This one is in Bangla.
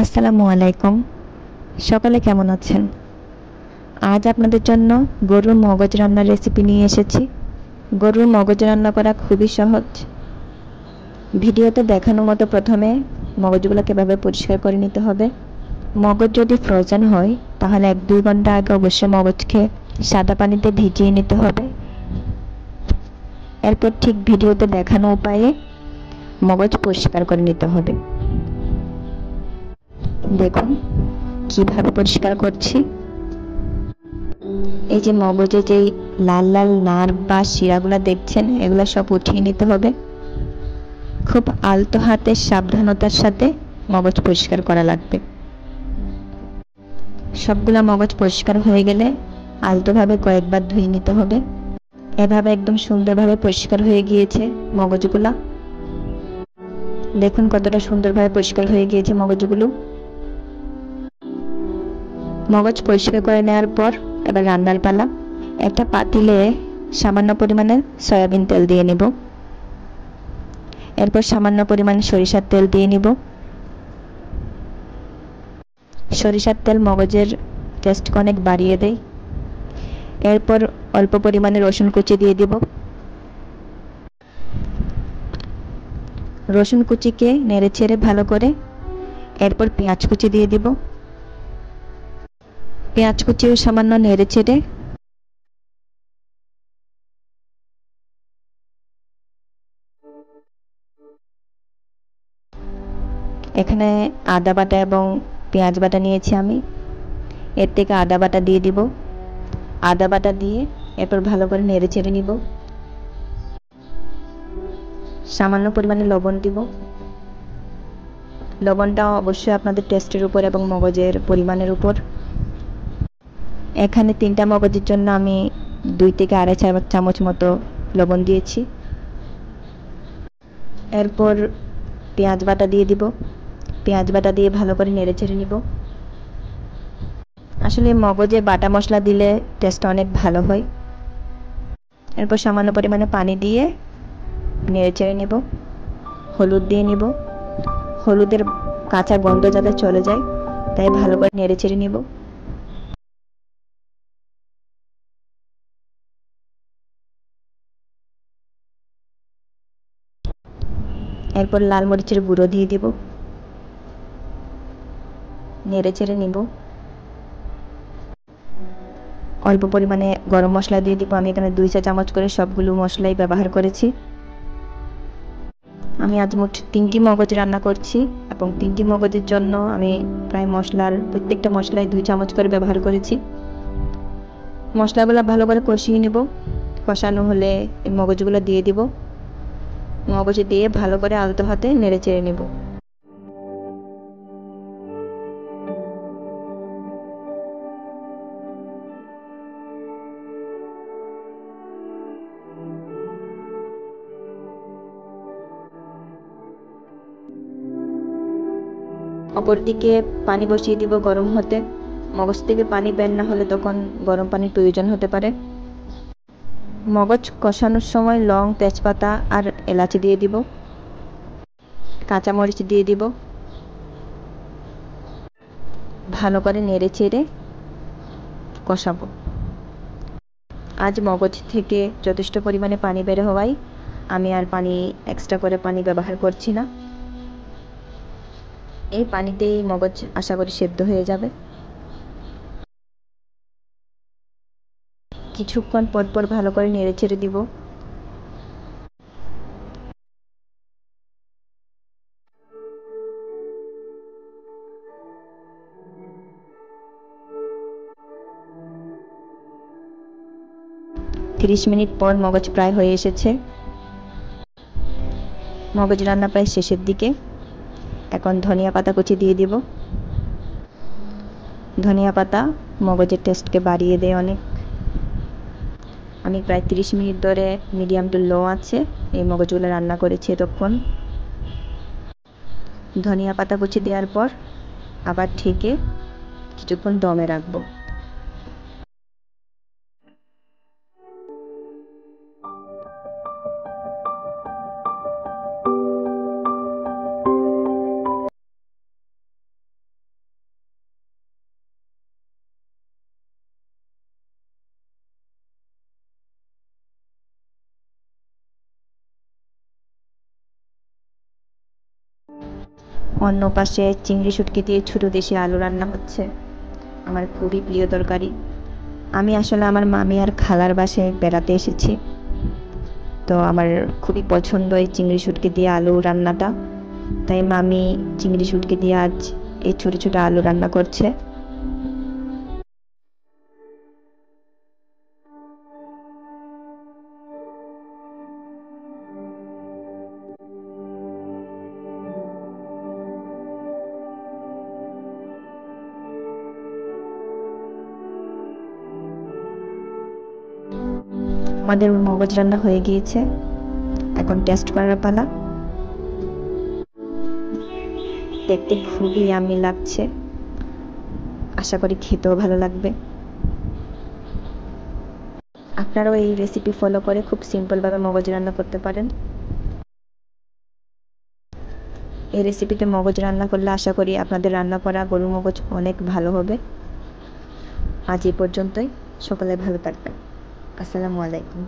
আসসালামু আলাইকুম। সকালে কেমন আছেন? আজ আপনাদের জন্য গরুর মগজ রান্নার রেসিপি নিয়ে এসেছি। গরুর মগজ রান্না করা খুবই সহজ। ভিডিওতে দেখানো মতো প্রথমে মগজগুলোকে এভাবে পরিষ্কার করে নিতে হবে। মগজ যদি ফ্রোজেন হয় তাহলে 1-2 ঘন্টা আগে অবশ্যই মগজকে সাদা পানিতে ভিজিয়ে নিতে হবে। এরপর ঠিক ভিডিওতে দেখানো উপায়ে মগজ পরিষ্কার করে নিতে হবে। দেখুন কিভাবে পরিষ্কার করছি। এই যে মগজে যেই লাল লাল নার্ভ বা শিরাগুলা দেখছেন, এগুলা সব উঠিয়ে নিতে হবে। খুব আলতো হাতে সাবধানতার সাথে মগজ পরিষ্কার করা লাগবে। সবগুলা মগজ পরিষ্কার হয়ে গেলে আলতোভাবে কয়েকবার ধুয়ে নিতে হবে। এভাবে একদম সুন্দরভাবে পরিষ্কার হয়ে গিয়েছে মগজগুলা। দেখুন কতটা সুন্দরভাবে পরিষ্কার হয়ে গিয়েছে মগজগুলো। মগজ পরিষ্কার করে নেওয়ার পর এবার রান্নার পালা। একটা পাতিলে সামান্য পরিমাণে সয়াবিন তেল দিয়ে নিব। এরপর সামান্য পরিমাণে সরিষার তেল দিয়ে নিব। সরিষার তেল মগজের টেস্টকে অনেক বাড়িয়ে দেয়। এরপর অল্প পরিমাণে রসুন কুচি দিয়ে দিব। রসুন কুচিকে নেড়ে ছেড়ে ভালো করে এরপর পেঁয়াজ কুচি দিয়ে দিব। পেঁয়াজ কুচিও সামান্য নেড়ে ছেড়ে এখানে আদা বাটা এবং পেঁয়াজ বাটা নিয়েছি আমি। এর থেকে আদা বাটা দিয়ে দিব। আদা বাটা দিয়ে এরপর ভালো করে নেড়ে ছেড়ে নিব। সামান্য পরিমাণে লবণ দিব। লবণটা অবশ্যই আপনাদের টেস্টের উপর এবং মগজের পরিমাণের উপর। এখানে 3টা মগজের জন্য আমি 2 থেকে 2.5 চামচ মতো লবণ দিয়েছি। এরপর পেঁয়াজ বাটা দিয়ে দিব। পেঁয়াজ বাটা দিয়ে ভালো করে নেড়ে ছেড়ে নিব। আসলে মগজে বাটা মশলা দিলে টেস্টটা অনেক ভালো হয়। এরপর সামান্য পরিমাণে পানি দিয়ে নেড়ে ছেড়ে নেব। হলুদ দিয়ে নিব। হলুদের কাঁচা গন্ধ যাতে চলে যায় তাই ভালো করে নেড়ে ছেড়ে নিব। এরপর লাল মরিচের গুঁড়ো দিয়ে দিব। নেড়ে ছেড়ে নিব। অল্প পরিমাণে গরম মশলা দিয়ে দিব। আমি এখানে 2 চা চামচ করে সবগুলো মশলাই ব্যবহার করেছি। আমি আজ মোট 3টি মগজ রান্না করছি এবং 3টি মগজের জন্য আমি প্রায় প্রত্যেকটা মশলায় 2 চামচ করে ব্যবহার করেছি। মশলাগুলো ভালো করে কষিয়ে নেব। কষানো হলে এই মগজগুলো দিয়ে দিব। মগজ দিয়ে ভালো করে আলতো হাতে নেড়ে চেড়ে নেব। অপরদিকে পানি বসিয়ে দিব গরম হতে। মগজ থেকে পানি বের না হলে তখন গরম পানির প্রয়োজন হতে পারে। মগজ কষানোর সময় লং, তেজপাতা আর এলাচি দিয়ে দিব। কাঁচামরিচ দিয়ে দিব। ভালো করে নেড়ে চেড়ে কষাবো। আজ মগজ থেকে যথেষ্ট পরিমাণে পানি বের হওয়ায় আমি আর এক্সট্রা করে পানি ব্যবহার করছি না। এই পানিতেই মগজ আশা করি সেদ্ধ হয়ে যাবে। কিছুক্ষণ পর পর ভালো করে নেড়ে ছেড়ে দিব। ত্রিশ মিনিট পর মগজ প্রায় হয়ে এসেছে। মগজ রান্না প্রায় শেষের দিকে। এখন ধনিয়া পাতা কুচি দিয়ে দিব। ধনিয়া পাতা মগজের টেস্টকে বাড়িয়ে দেয় অনেক। আমি প্রায় 30 মিনিট ধরে মিডিয়াম টু লো আছে এই মগজগুলো রান্না করেছি এতক্ষণ। ধনিয়া পাতা কুচি দেওয়ার পর আবার ঢেকে কিছুক্ষণ দমে রাখবো। অন্য পাশে চিংড়ি শুটকি দিয়ে ছোটো দেশি আলু রান্না হচ্ছে, আমার খুবই প্রিয় তরকারি। আমি আসলে আমার মামি আর খালার বাসায় বেড়াতে এসেছি, তো আমার খুবই পছন্দ এই চিংড়ি শুটকি দিয়ে আলু রান্নাটা। তাই মামি চিংড়ি শুটকি দিয়ে আজ এই ছোটো ছোটো আলু রান্না করছে। আমাদের মগজ রান্না হয়ে গিয়েছে, এখন টেস্ট করার পালা। দেখতে খুবই ইয়াম্মি লাগছে, আশা করি খেতেও ভালো লাগবে। আপনারাও এই রেসিপি ফলো করে খুব সিম্পলভাবে মগজ রান্না করতে পারেন। এই রেসিপিতে মগজ রান্না করলে আশা করি আপনাদের রান্না করা গরুর মগজ অনেক ভালো হবে। আজ এই পর্যন্তই, সকলে ভালো থাকবেন। আসসালামু আলাইকুম।